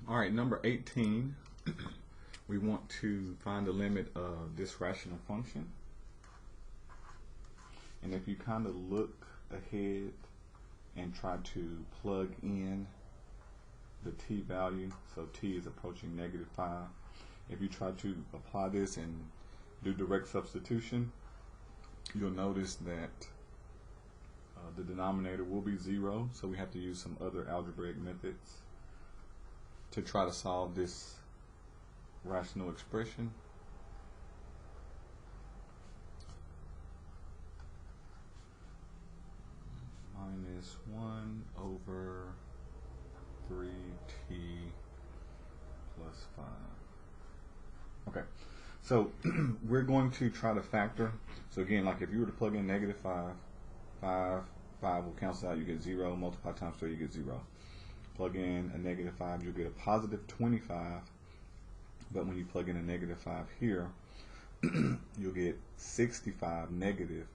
All right, number 18, we want to find the limit of this rational function. And if you kind of look ahead and try to plug in the t value, so t is approaching -5. If you try to apply this and do direct substitution, you'll notice that the denominator will be 0, so we have to use some other algebraic methods to try to solve this rational expression. Minus 1 over 3t plus 5. Okay, so we're going to try to factor. So again, like if you were to plug in -5, 5 will cancel out, you get 0, multiply times 3, you get 0. Plug in a -5, you'll get a +25, but when you plug in a -5 here, you'll get 65 negative.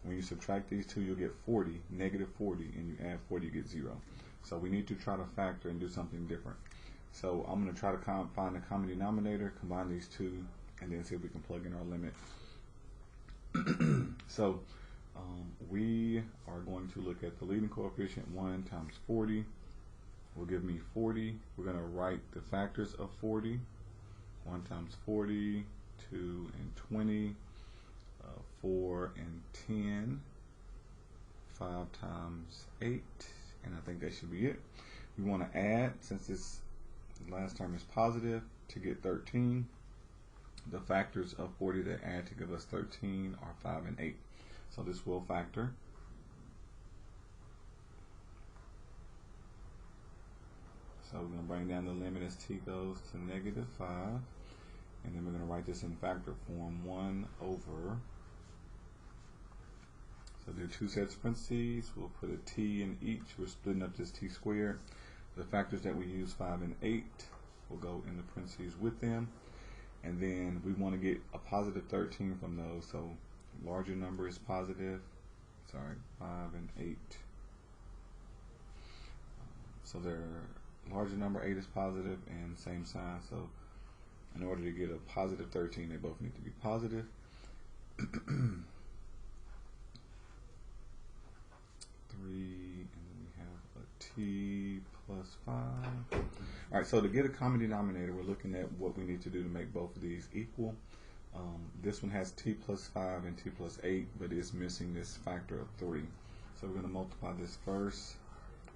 When you subtract these two, you'll get 40, -40, and you add 40, you get 0. So we need to try to factor and do something different. So I'm going to try to find the common denominator, combine these two, and then see if we can plug in our limit. So we are going to look at the leading coefficient. 1 times 40 will give me 40. We're going to write the factors of 40. 1 times 40, 2 and 20, 4 and 10, 5 times 8, and I think that should be it. We want to add, since this last term is positive, to get 13. The factors of 40 that add to give us 13 are 5 and 8. So this will factor. So we're going to bring down the limit as t goes to -5. And then we're going to write this in factor form. 1 over, so do 2 sets of parentheses. We'll put a t in each. We're splitting up this t squared. The factors that we use, 5 and 8, will go in the parentheses with them. And then we want to get a +13 from those. So larger number is positive. 5 and 8. So their larger number, 8, is positive, and same sign. So in order to get a +13, they both need to be positive. 3, and then we have a t plus 5. All right, so to get a common denominator, we're looking at what we need to do to make both of these equal. This one has t plus 5 and t plus 8, but it's missing this factor of 3. So we're going to multiply this first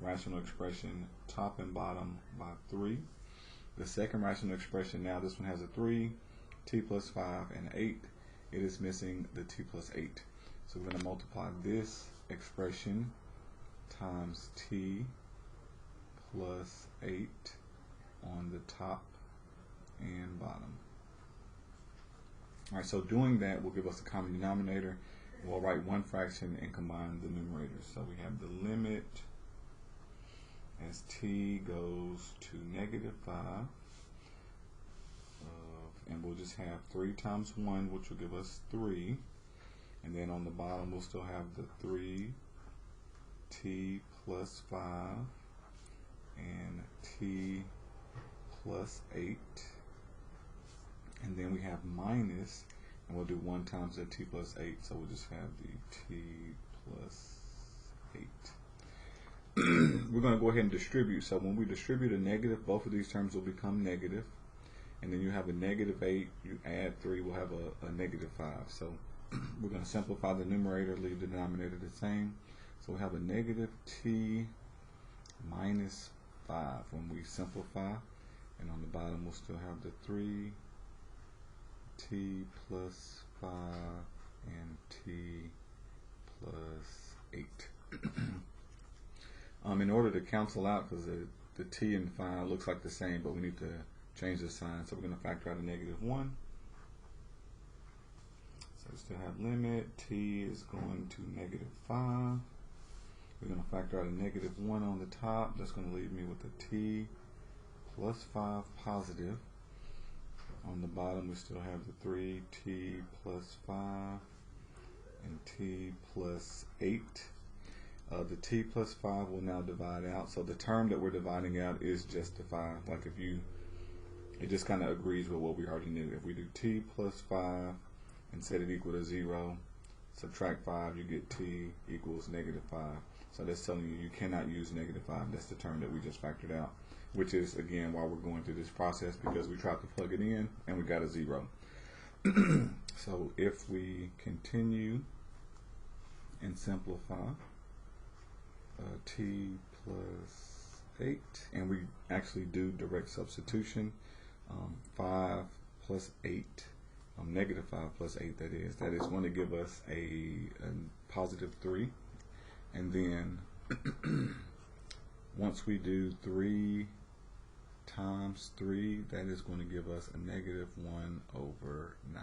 rational expression, top and bottom, by 3. The second rational expression, now this one has a 3, t plus 5, and 8. It is missing the t plus 8. So we're going to multiply this expression times t plus 8 on the top and bottom. All right, so doing that will give us a common denominator. We'll write one fraction and combine the numerators. So we have the limit as t goes to -5 and we'll just have 3 times 1, which will give us 3. And then on the bottom, we'll still have the 3t plus 5 and t plus 8. And then we have minus, and we'll do 1 times the t plus 8. So we'll just have the t plus 8. We're going to go ahead and distribute. So when we distribute a negative, both of these terms will become negative. And then you have a -8, you add 3, we'll have a -5. So we're going to simplify the numerator, leave the denominator the same. So we have a -t minus 5 when we simplify. And on the bottom, we'll still have the 3t plus 5 and t plus 8. In order to cancel out, because the t and 5 looks like the same, but we need to change the sign. So we're going to factor out a -1. So we still have limit. T is going to -5. We're going to factor out a -1 on the top. That's going to leave me with a t plus 5 positive. On the bottom, we still have the 3t plus 5 and t plus 8. The t plus 5 will now divide out. So the term that we're dividing out is just the 5. Like if you, it just kind of agrees with what we already knew. If we do t plus 5 and set it equal to 0, subtract 5, you get t equals negative 5. So that's telling you you cannot use negative 5. That's the term that we just factored out, which is, again, why we're going through this process, because we tried to plug it in and we got a 0. So if we continue and simplify, t plus 8, and we actually do direct substitution, 5 plus 8, negative 5 plus 8, that is going to give us a positive 3. And then once we do 3 times 3, that is going to give us a negative 1 over 9.